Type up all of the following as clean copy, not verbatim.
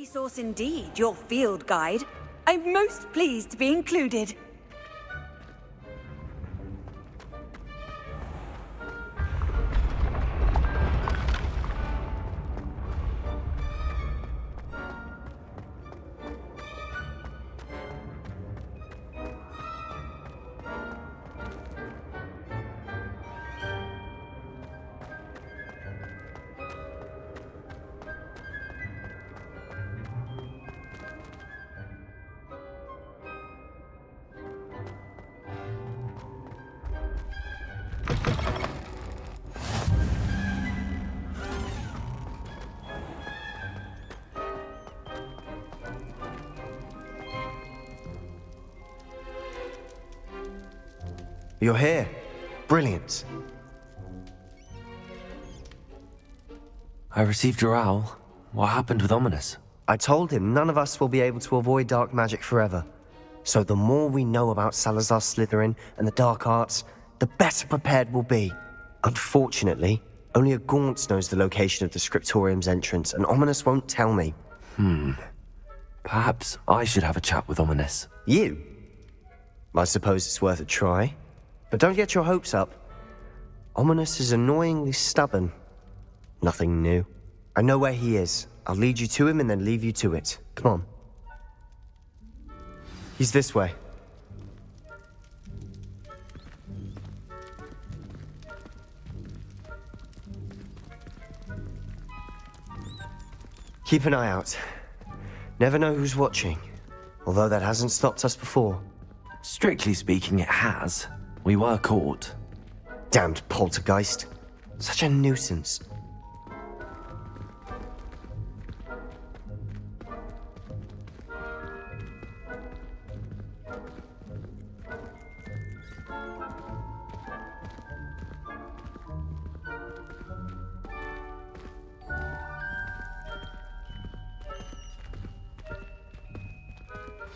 resource indeed, your field guide. I'm most pleased to be included. You're here. Brilliant. I received your owl. What happened with Ominous? I told him none of us will be able to avoid dark magic forever. So the more we know about Salazar Slytherin and the dark arts, the better prepared we'll be. Unfortunately, only a Gaunt knows the location of the Scriptorium's entrance, and Ominous won't tell me. Perhaps I should have a chat with Ominous. You? I suppose it's worth a try. But don't get your hopes up. Ominous is annoyingly stubborn. Nothing new. I know where he is. I'll lead you to him and then leave you to it. Come on. He's this way. Keep an eye out. Never know who's watching. Although that hasn't stopped us before. Strictly speaking, it has. We were caught. Damned poltergeist. Such a nuisance.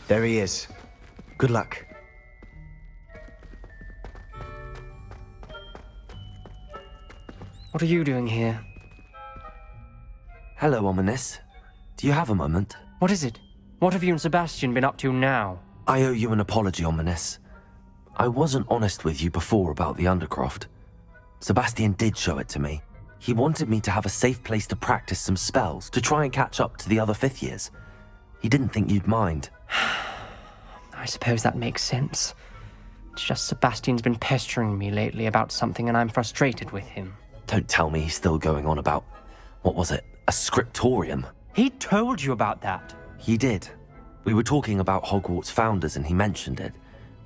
There he is. Good luck. What are you doing here? Hello, Ominous. Do you have a moment? What is it? What have you and Sebastian been up to now? I owe you an apology, Ominous. I wasn't honest with you before about the Undercroft. Sebastian did show it to me. He wanted me to have a safe place to practice some spells to try and catch up to the other fifth years. He didn't think you'd mind. I suppose that makes sense. It's just Sebastian's been pestering me lately about something and I'm frustrated with him. Don't tell me he's still going on about, what was it, a scriptorium? He told you about that. He did. We were talking about Hogwarts founders and he mentioned it.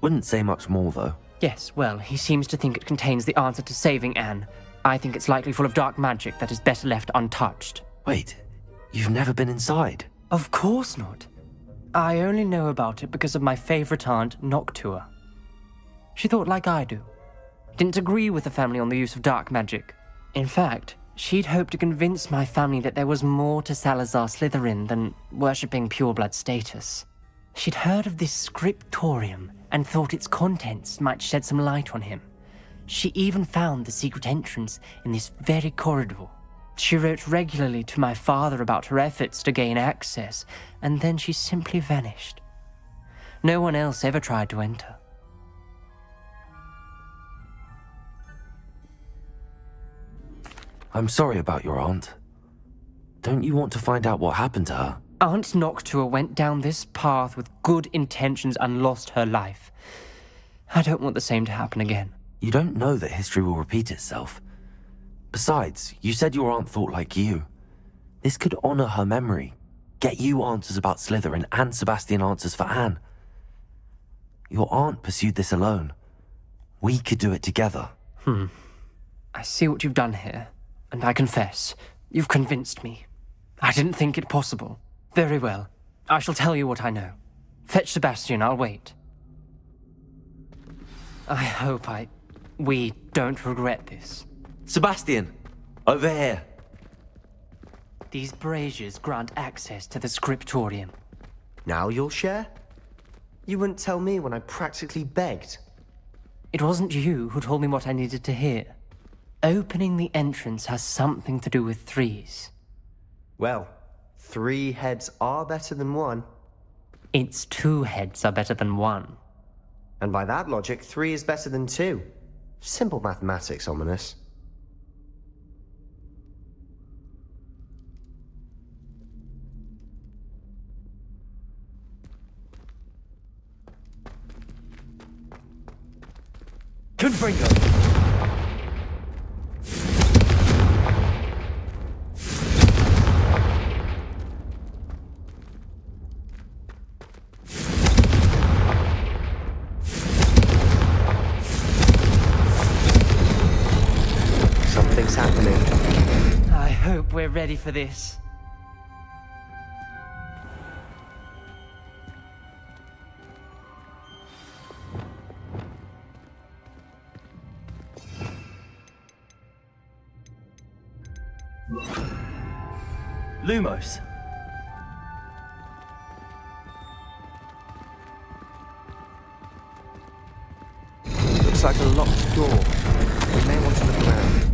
Wouldn't say much more though. Yes, well, he seems to think it contains the answer to saving Anne. I think it's likely full of dark magic that is better left untouched. Wait, you've never been inside? Of course not. I only know about it because of my favorite aunt, Noctua. She thought like I do. Didn't agree with the family on the use of dark magic. In fact, she'd hoped to convince my family that there was more to Salazar Slytherin than worshipping pureblood status. She'd heard of this scriptorium and thought its contents might shed some light on him. She even found the secret entrance in this very corridor. She wrote regularly to my father about her efforts to gain access, and then she simply vanished. No one else ever tried to enter. I'm sorry about your aunt. Don't you want to find out what happened to her? Aunt Noctua went down this path with good intentions and lost her life. I don't want the same to happen again. You don't know that history will repeat itself. Besides, you said your aunt thought like you. This could honor her memory, get you answers about Slytherin and Sebastian answers for Anne. Your aunt pursued this alone. We could do it together. I see what you've done here, and I confess, you've convinced me. I didn't think it possible. Very well. I shall tell you what I know. Fetch Sebastian, I'll wait. I hope we don't regret this. Sebastian! Over here! These braziers grant access to the scriptorium. Now you'll share? You wouldn't tell me when I practically begged. It wasn't you who told me what I needed to hear. Opening the entrance has something to do with threes. Well, 3 heads are better than 1. It's 2 heads are better than 1. And by that logic, 3 is better than 2. Simple mathematics, Ominous. Configuração. Something's happening. I hope we're ready for this. Lumos. Looks like a locked door. We may want to look around.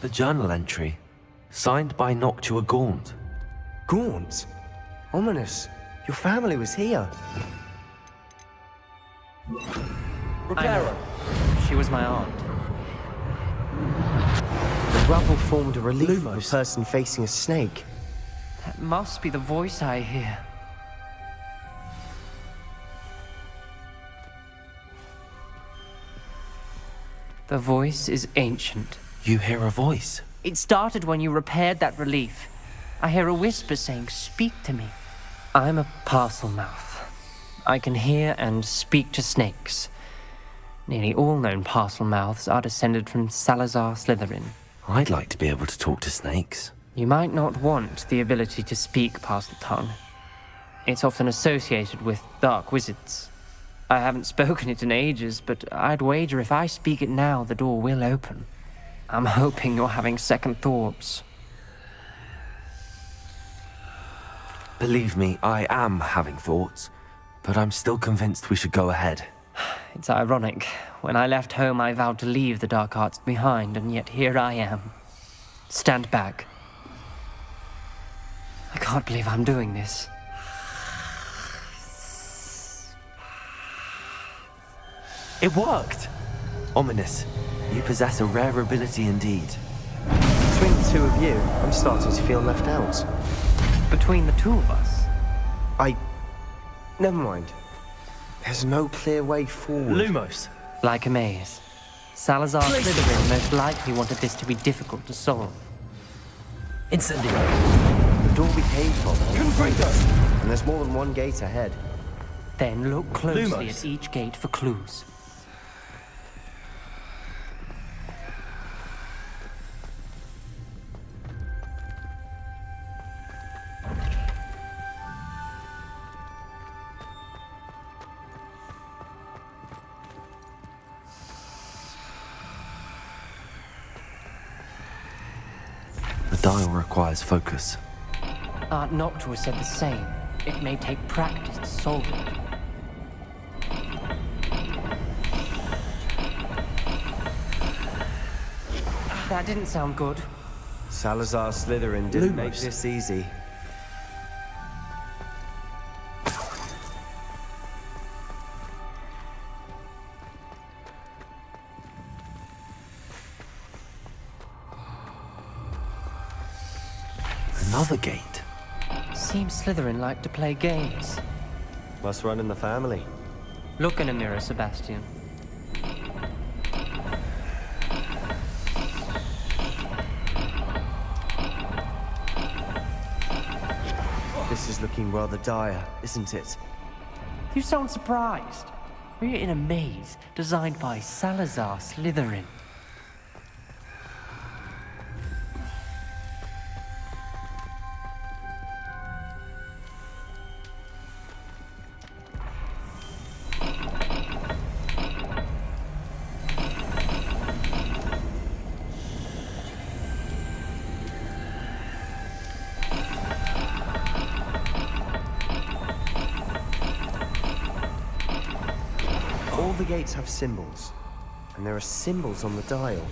The journal entry, signed by Noctua Gaunt. Gaunt? Ominous. Your family was here. I know. She was my aunt. The rubble formed a relief of a person facing a snake. That must be the voice I hear. The voice is ancient. You hear a voice. It started when you repaired that relief. I hear a whisper saying, "Speak to me." I'm a parcel mouth. I can hear and speak to snakes. Nearly all known parcel mouths are descended from Salazar Slytherin. I'd like to be able to talk to snakes. You might not want the ability to speak parcel tongue. It's often associated with dark wizards. I haven't spoken it in ages, but I'd wager if I speak it now, the door will open. I'm hoping you're having second thoughts. Believe me, I am having thoughts, but I'm still convinced we should go ahead. It's ironic. When I left home, I vowed to leave the dark arts behind, and yet here I am. Stand back. I can't believe I'm doing this. It worked! Ominous, you possess a rare ability indeed. Between the 2 of you, I'm starting to feel left out. Between the 2 of us? Never mind. There's no clear way forward. Lumos. Like a maze. Salazar Slytherin most likely wanted this to be difficult to solve. Incendio. The door we came from. Configuração. And there's more than one gate ahead. Then look closely Lumos. at each gate for clues. The dial requires focus. Aunt Noctua said the same. It may take practice to solve it. That didn't sound good. Salazar Slytherin didn't make Lumos. this easy. Another gate. Seems Slytherin like to play games. Must run in the family. Look in a mirror, Sebastian. This is looking rather dire, isn't it? You sound surprised. We're in a maze designed by Salazar Slytherin. gates have symbols, and there are symbols on the dial.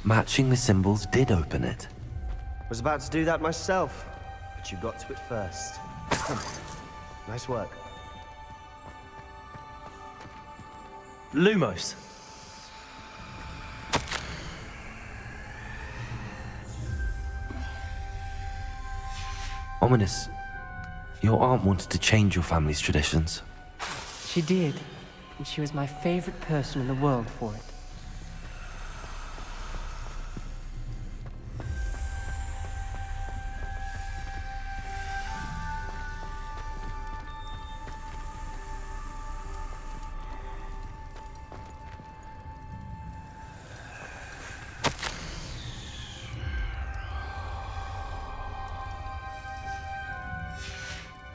Matching the symbols did open it. Was about to do that myself, but you got to it first. Nice work. Lumos. Ominous. Your aunt wanted to change your family's traditions. She did, and she was my favorite person in the world for it.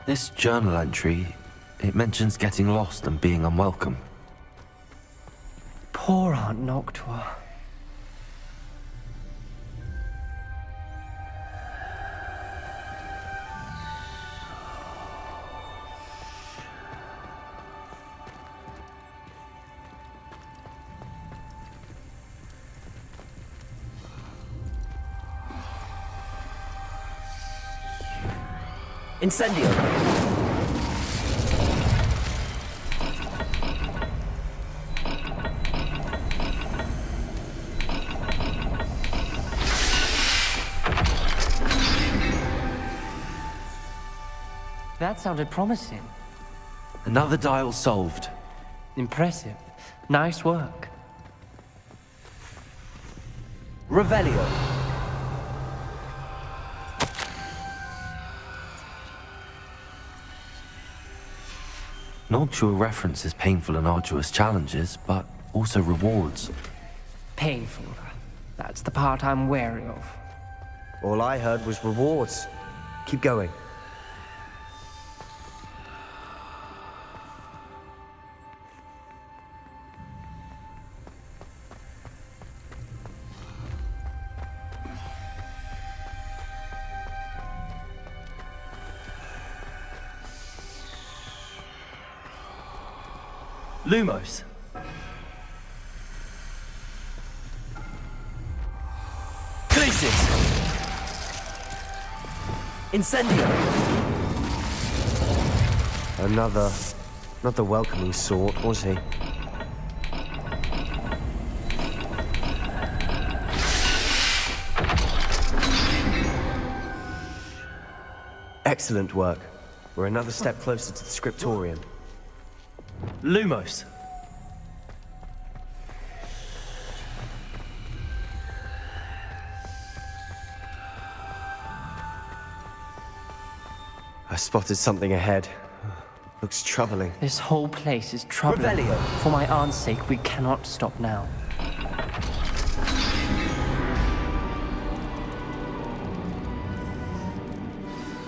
This journal entry, it mentions getting lost and being unwelcome. Poor Aunt Noctua. Incendio. That sounded promising. Another dial solved. Impressive. Nice work. Revelio. Noctua references painful and arduous challenges, but also rewards. Painful. That's the part I'm wary of. All I heard was rewards. Keep going. Lumos. Crisis. Incendio. Not the welcoming sort, was he? Excellent work. We're another step closer to the scriptorium. Lumos. I spotted something ahead. Looks troubling. This whole place is troubling. Revelio. For my aunt's sake, we cannot stop now.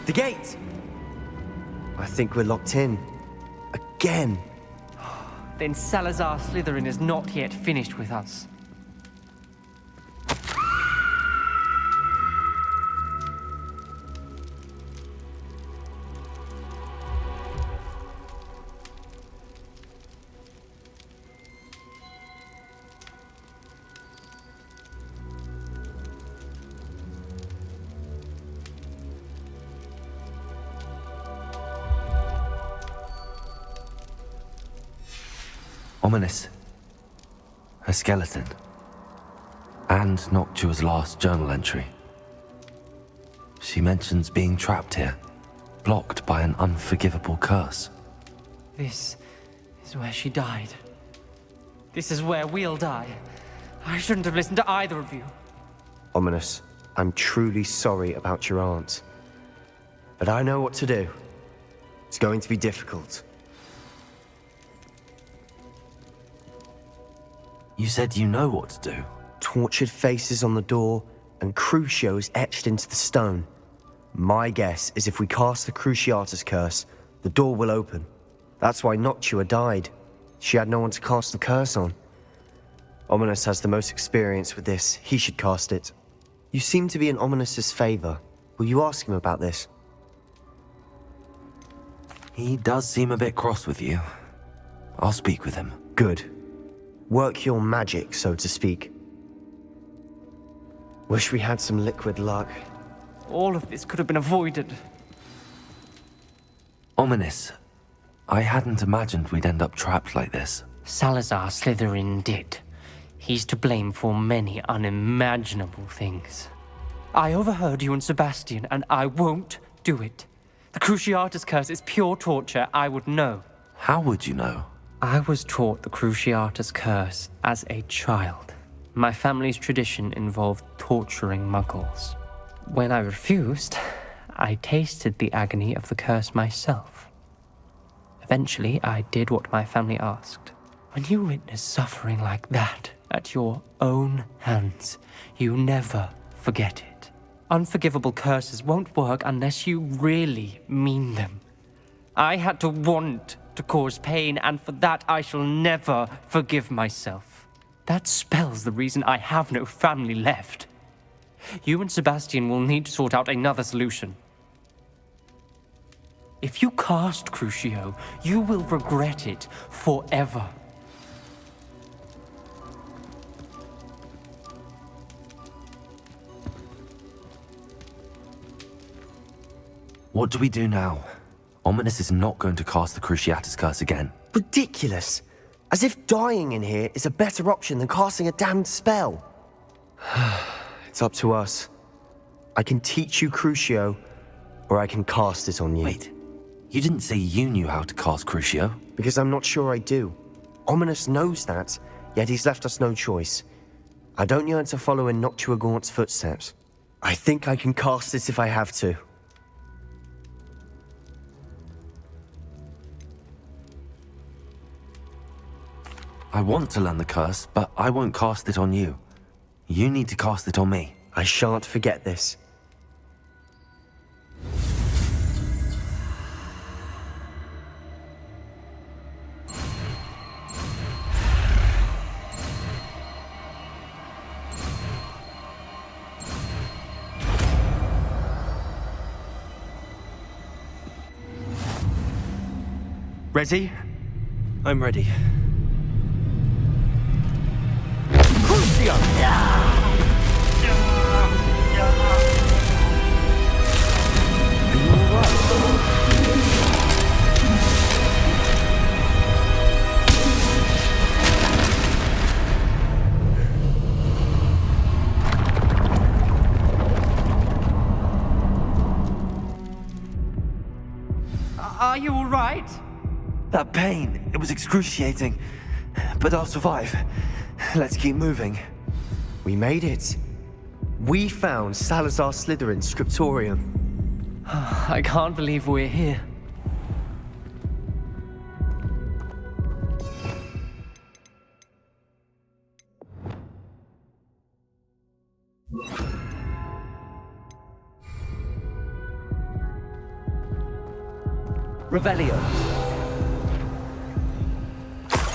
The gate! I think we're locked in. Again! Then Salazar Slytherin is not yet finished with us. Ominous. Her skeleton. And Noctua's last journal entry. She mentions being trapped here, blocked by an unforgivable curse. This is where she died. This is where we'll die. I shouldn't have listened to either of you. Ominous, I'm truly sorry about your aunt. But I know what to do. It's going to be difficult. You said you know what to do. Tortured faces on the door and Crucios etched into the stone. My guess is if we cast the Cruciatus curse, the door will open. That's why Noctua died. She had no one to cast the curse on. Ominous has the most experience with this. He should cast it. You seem to be in Ominous's favor. Will you ask him about this? He does seem a bit cross with you. I'll speak with him. Good. Work your magic, so to speak. Wish we had some liquid luck. All of this could have been avoided. Ominous, I hadn't imagined we'd end up trapped like this. Salazar Slytherin did. He's to blame for many unimaginable things. I overheard you and Sebastian, and I won't do it. The Cruciatus Curse is pure torture. I would know. How would you know? I was taught the Cruciatus Curse as a child. My family's tradition involved torturing muggles. When I refused, I tasted the agony of the curse myself. Eventually, I did what my family asked. When you witness suffering like that at your own hands, you never forget it. Unforgivable curses won't work unless you really mean them. I had to want to cause pain, and for that I shall never forgive myself. That spells the reason I have no family left. You and Sebastian will need to sort out another solution. If you cast Crucio, you will regret it forever. What do we do now? Ominous is not going to cast the Cruciatus Curse again. Ridiculous! As if dying in here is a better option than casting a damned spell. It's up to us. I can teach you Crucio, or I can cast it on you. Wait, you didn't say you knew how to cast Crucio? Because I'm not sure I do. Ominous knows that, yet he's left us no choice. I don't yearn to follow in Noctua Gaunt's footsteps. I think I can cast it if I have to. I want to learn the curse, but I won't cast it on you. You need to cast it on me. I shan't forget this. Ready? I'm ready. Are you all right? That pain, it was excruciating. But I'll survive. Let's keep moving. We made it. We found Salazar Slytherin's scriptorium. I can't believe we're here. Revelio.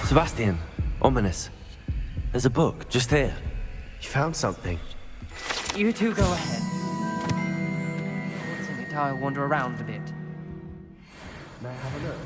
Sebastian, Ominous. There's a book just here. You found something. You two go ahead. I'll wander around a bit. May I have a look?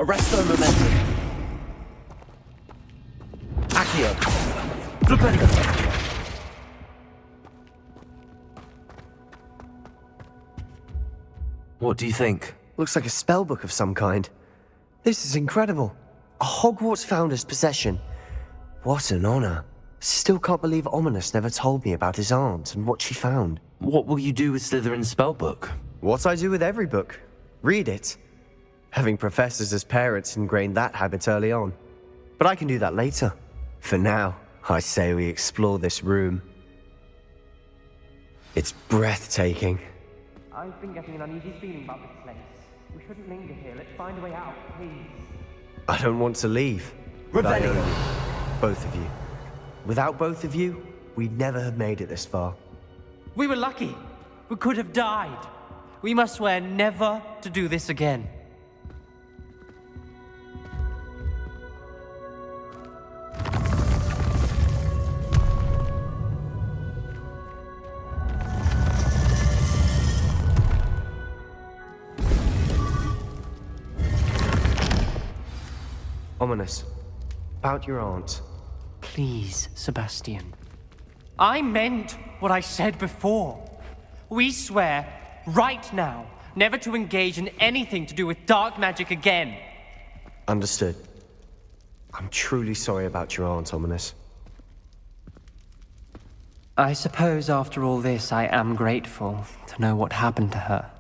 Arresto momentum. Accio. Flipendo. What do you think? Looks like a spellbook of some kind. This is incredible. A Hogwarts founder's possession. What an honor. Still can't believe Ominous never told me about his aunt and what she found. What will you do with Slytherin's spellbook? What I do with every book. Read it. Having professors as parents ingrained that habit early on. But I can do that later. For now, I say we explore this room. It's breathtaking. I've been getting an uneasy feeling about this place. We shouldn't linger here. Let's find a way out, please. I don't want to leave. But I Revelio. owe you. Both of you. Without both of you, we'd never have made it this far. We were lucky. We could have died. We must swear never to do this again. Ominous. About your aunt. Please, Sebastian. I meant what I said before. We swear, right now, never to engage in anything to do with dark magic again. Understood. I'm truly sorry about your aunt, Ominous. I suppose after all this, I am grateful to know what happened to her.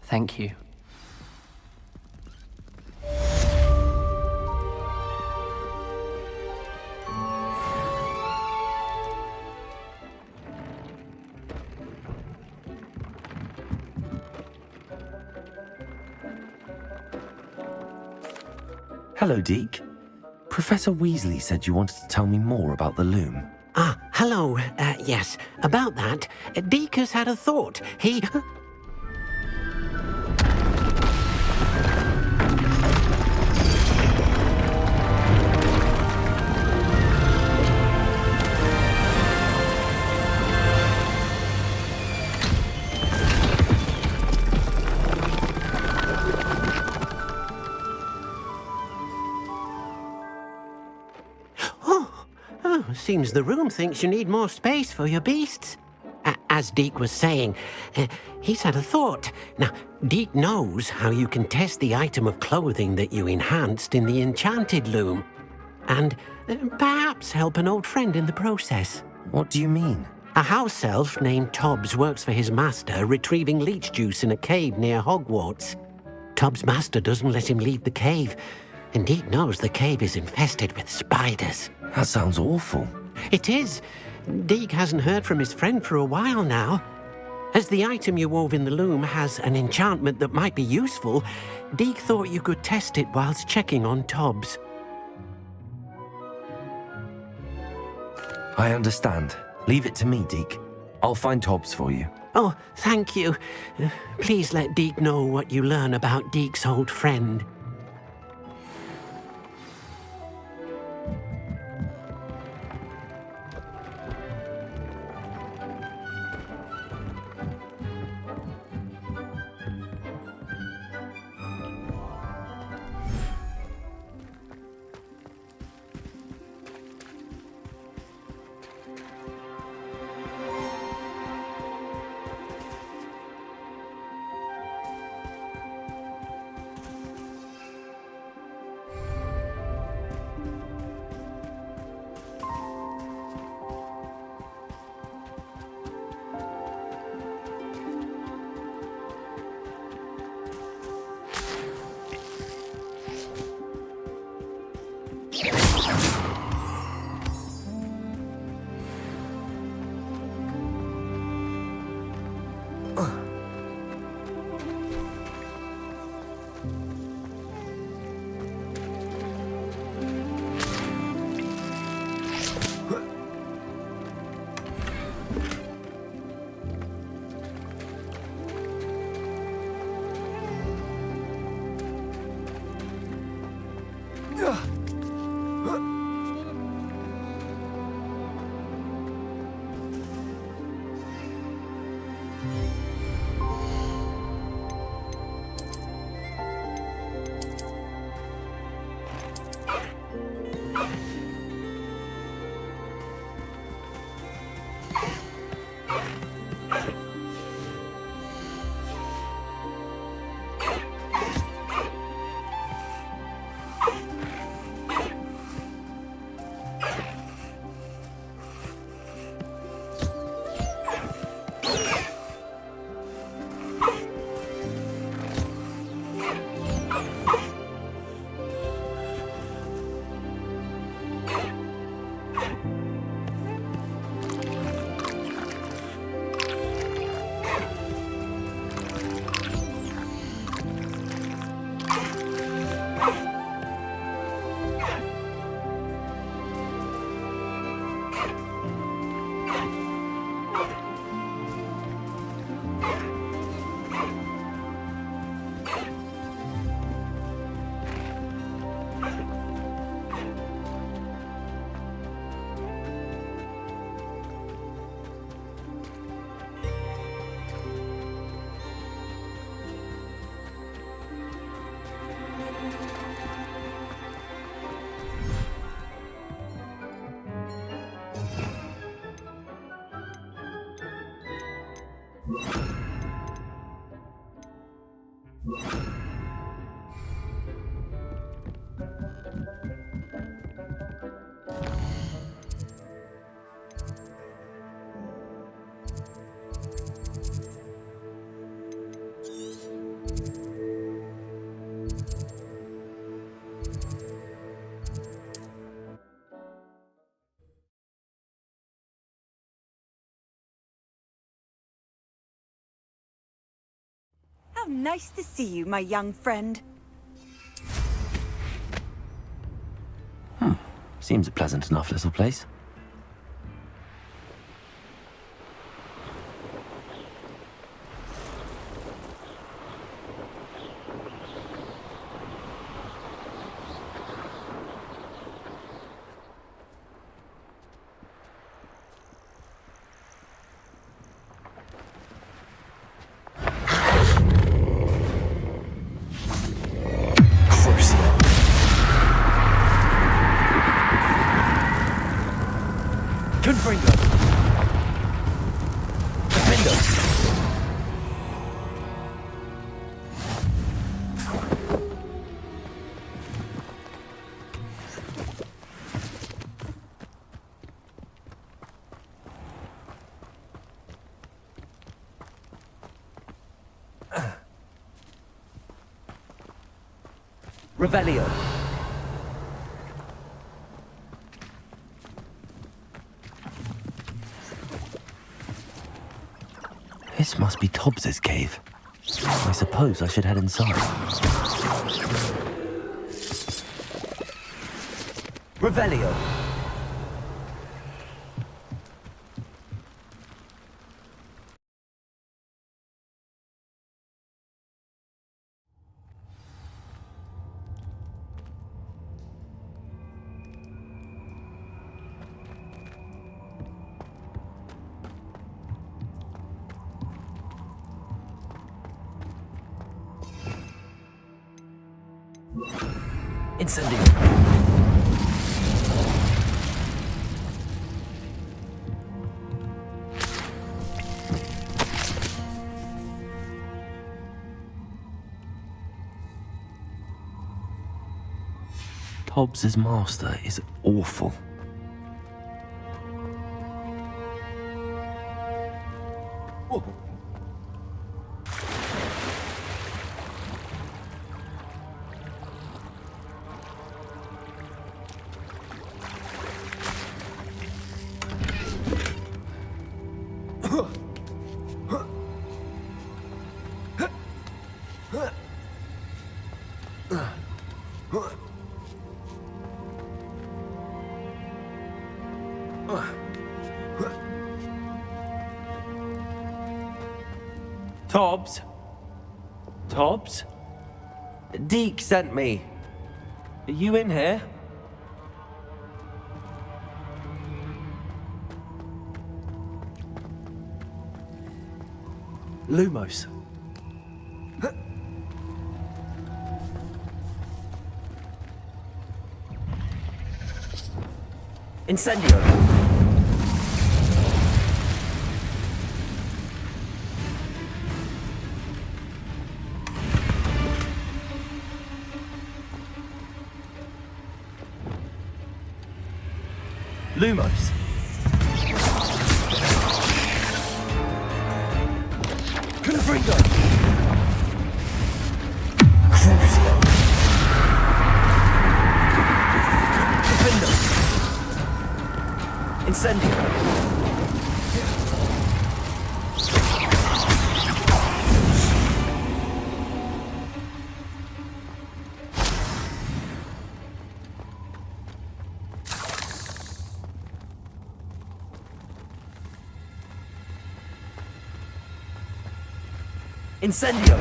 Thank you. Hello, Deke. Professor Weasley said you wanted to tell me more about the loom. Ah, hello. Yes, about that. Deke has had a thought. He... Seems the room thinks you need more space for your beasts. As Deke was saying, he's had a thought. Now, Deke knows how you can test the item of clothing that you enhanced in the enchanted loom. And perhaps help an old friend in the process. What do you mean? A house elf named Tobbs works for his master retrieving leech juice in a cave near Hogwarts. Tobbs' master doesn't let him leave the cave, and Deke knows the cave is infested with spiders. That sounds awful. It is. Deke hasn't heard from his friend for a while now. As the item you wove in the loom has an enchantment that might be useful, Deke thought you could test it whilst checking on Tobbs. I understand. Leave it to me, Deke. I'll find Tobbs for you. Oh, thank you. Please let Deke know what you learn about Deke's old friend. How nice to see you, my young friend. Seems a pleasant enough little place. Configuração. Defender. Revelio. This must be Tobbs's cave. I suppose I should head inside. Revelio. Incendio. Tobbs's master is awful. Tobbs? Tobbs? Deke sent me. Are you in here? Lumos. Incendio. Lumos. Confringo. Crucio. Defendo. Incendio. Incendio!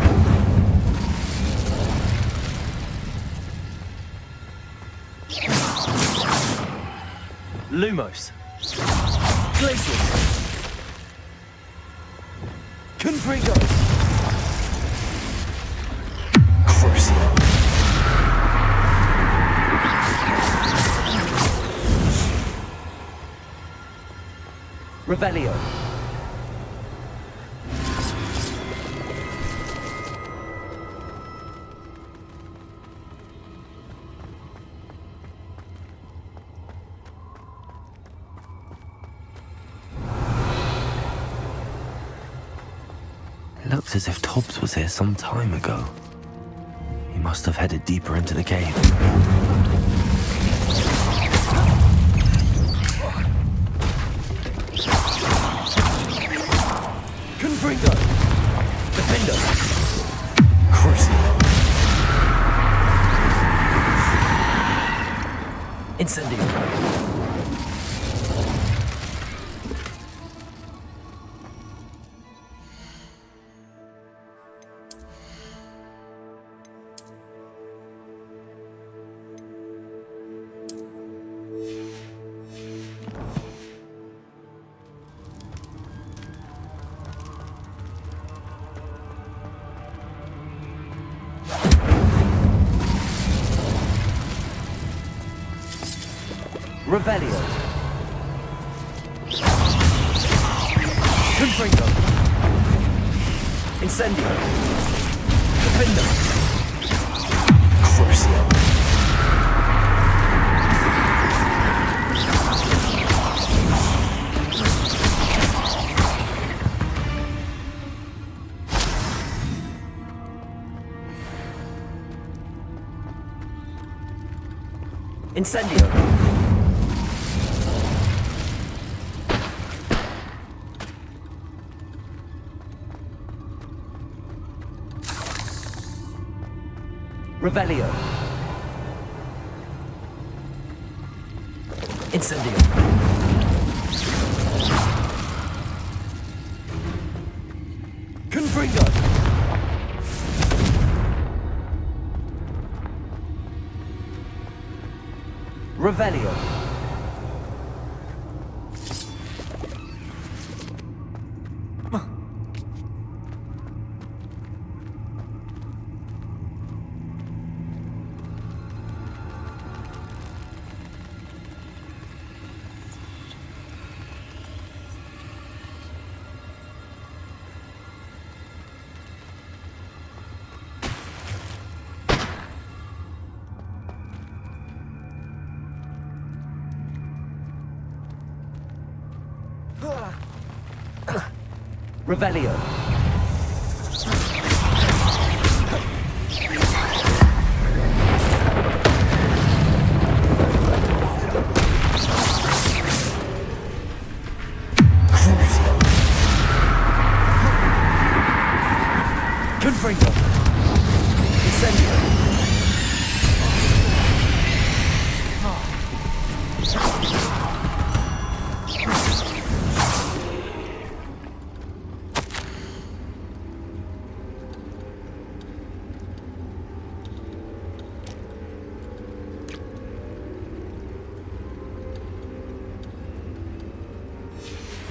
Lumos. Glacius. Confringo. Crucio. Revelio. Looks as if Tobbs was here some time ago. He must have headed deeper into the cave. Configuração. Defender. Crucio. Incendio. Revelio. Confringo. Incendio. Defender. Crucio. Incendio. Revelio. Incendio. Confringo. Revelio. Revelio. Confringo. Incendio.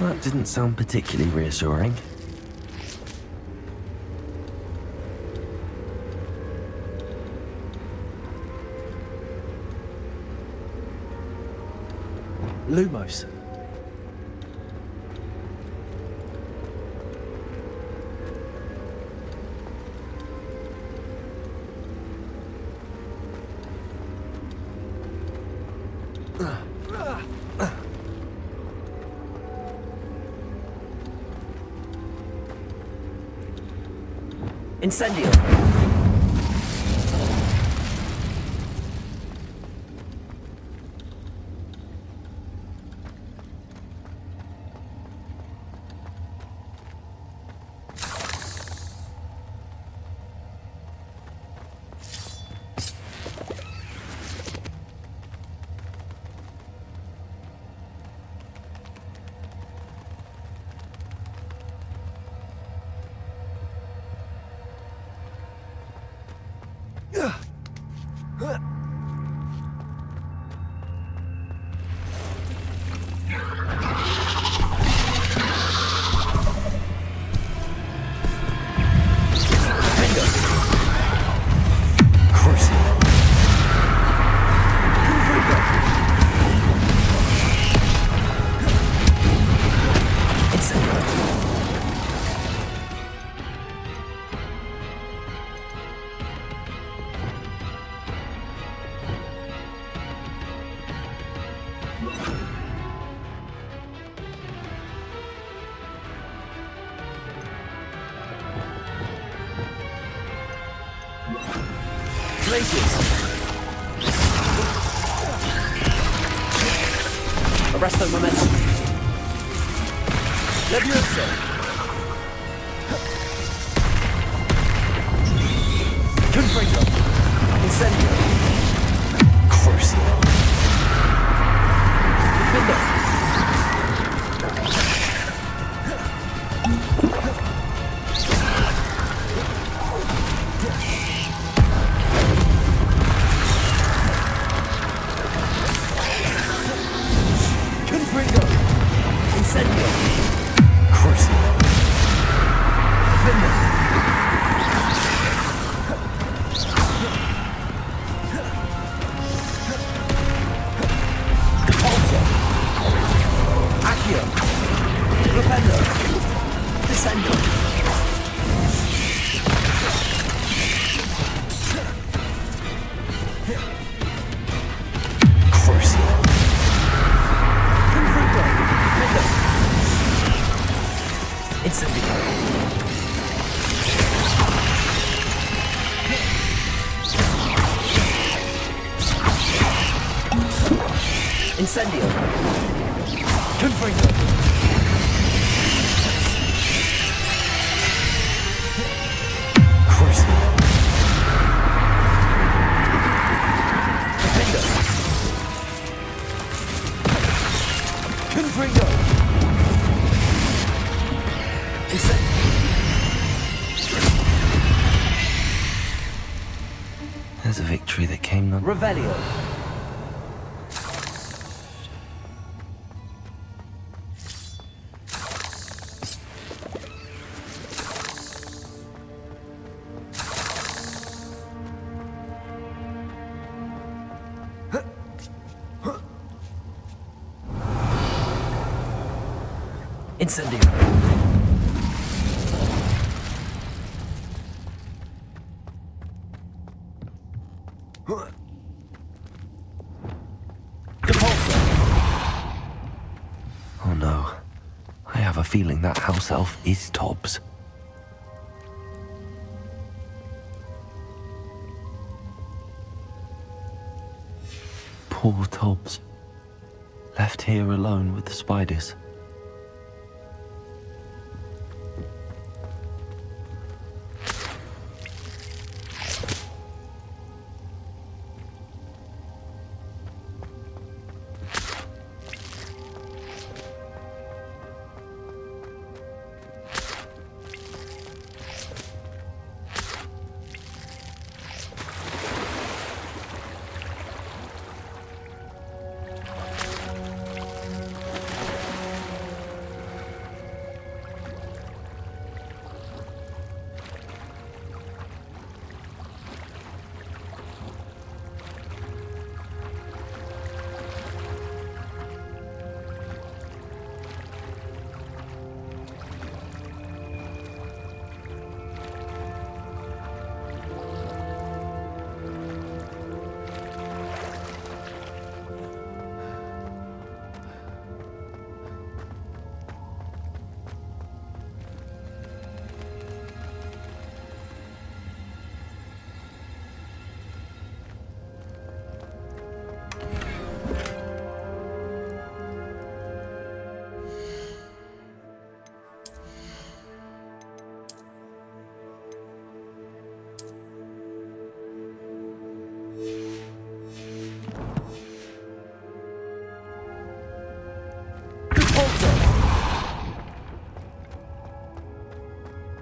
That didn't sound particularly reassuring. Lumos. Incendio. Resto momentum. Levioso. Confringo. Incendio. Crucio. Defender. Confringo. Incendio. Crucio. Defender. Rependo. Descendo. Crucio. Confringo. Defendo. Incendio. Incendio. Confringo. Confringo. There's a victory that came not. Revelio. Incendio. Depulso. Oh no. I have a feeling that house elf is Tobbs. Poor Tobbs. Left here alone with the spiders.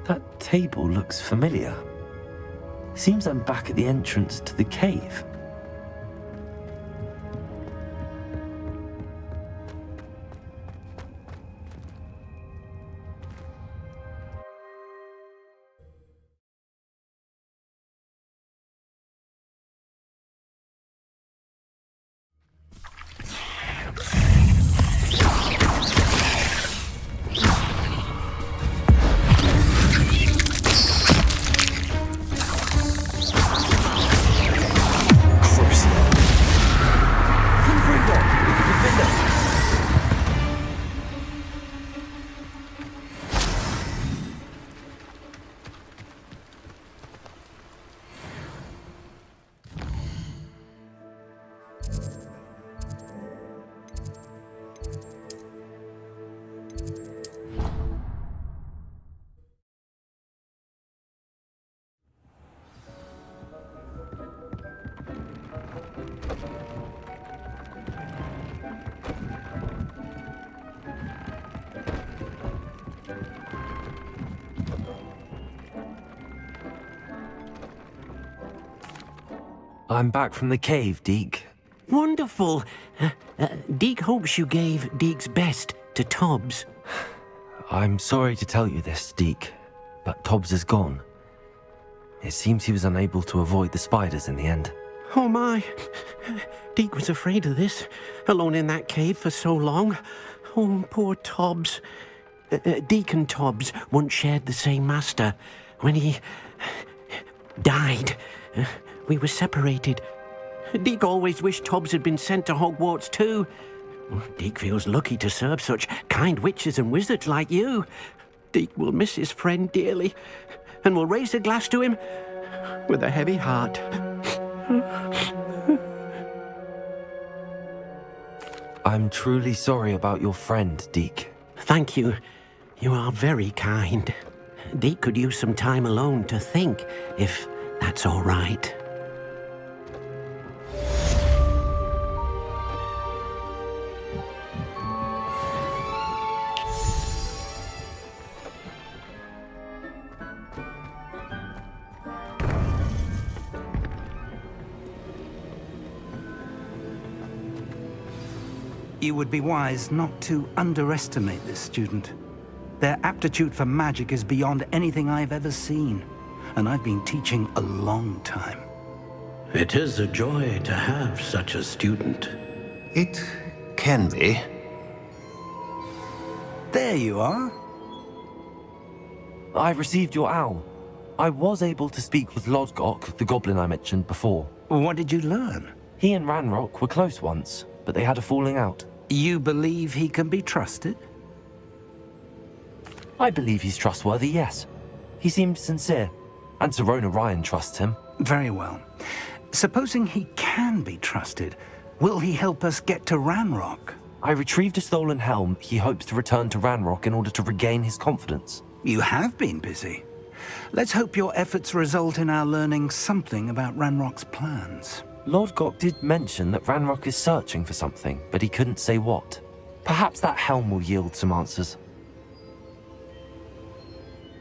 That table looks familiar. Seems I'm back at the entrance to the cave. I'm back from the cave, Deke. Wonderful. Deke hopes you gave Deke's best to Tobbs. I'm sorry to tell you this, Deke, but Tobbs is gone. It seems he was unable to avoid the spiders in the end. Oh my. Deke was afraid of this, alone in that cave for so long. Oh, poor Tobbs. Deke and Tobbs once shared the same master. When he died, we were separated. Deke always wished Tobbs had been sent to Hogwarts too. Deke feels lucky to serve such kind witches and wizards like you. Deke will miss his friend dearly, and will raise a glass to him with a heavy heart. I'm truly sorry about your friend, Deke. Thank you. You are very kind. Deke could use some time alone to think, if that's all right. You would be wise not to underestimate this student. Their aptitude for magic is beyond anything I've ever seen, and I've been teaching a long time. It is a joy to have such a student. It can be. There you are. I received your owl. I was able to speak with Lodgok, the goblin I mentioned before. What did you learn? He and Ranrock were close once, but they had a falling out. You believe he can be trusted? I believe he's trustworthy, yes. He seemed sincere, and Serona Ryan trusts him. Very well. Supposing he can be trusted, will he help us get to Ranrock? I retrieved a stolen helm. He hopes to return to Ranrock in order to regain his confidence. You have been busy. Let's hope your efforts result in our learning something about Ranrock's plans. Lodgok did mention that Ranrock is searching for something, but he couldn't say what. Perhaps that helm will yield some answers.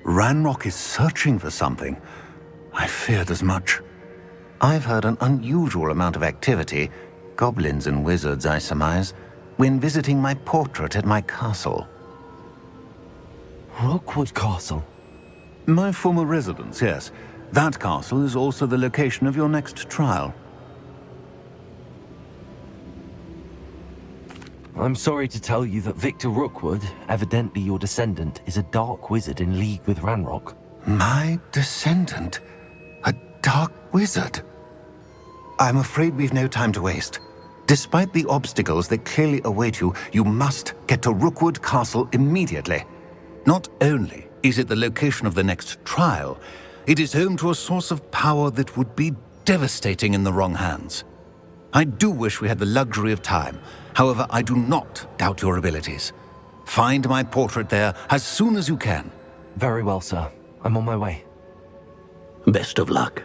Ranrock is searching for something. I feared as much. I've heard an unusual amount of activity, goblins and wizards, I surmise, when visiting my portrait at my castle. Rookwood Castle? My former residence, yes. That castle is also the location of your next trial. I'm sorry to tell you that Victor Rookwood, evidently your descendant, is a dark wizard in league with Ranrock. My descendant? A dark wizard? I'm afraid we've no time to waste. Despite the obstacles that clearly await you, you must get to Rookwood Castle immediately. Not only is it the location of the next trial, it is home to a source of power that would be devastating in the wrong hands. I do wish we had the luxury of time. However, I do not doubt your abilities. Find my portrait there as soon as you can. Very well, sir. I'm on my way. Best of luck.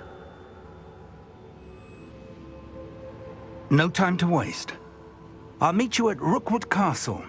No time to waste. I'll meet you at Rookwood Castle.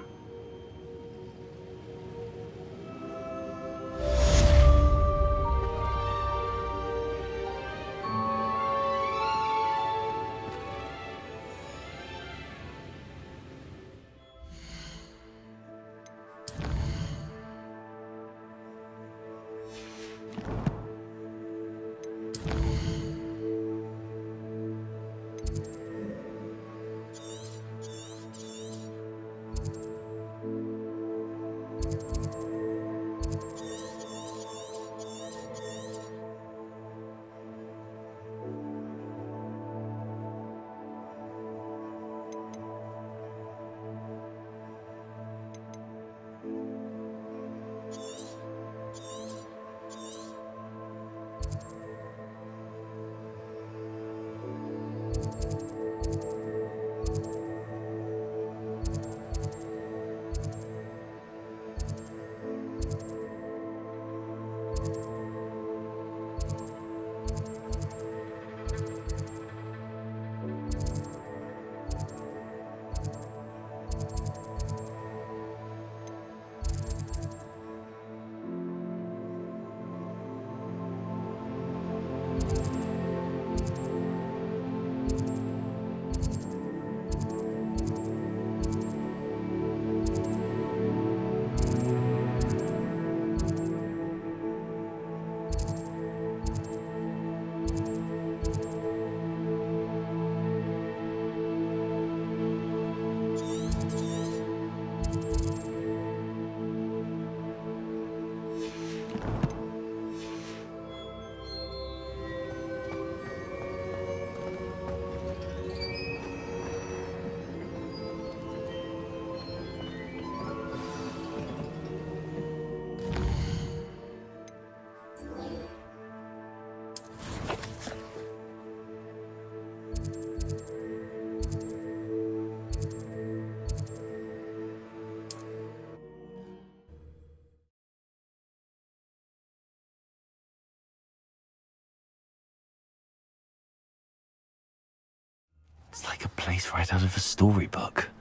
It's like a place right out of a storybook.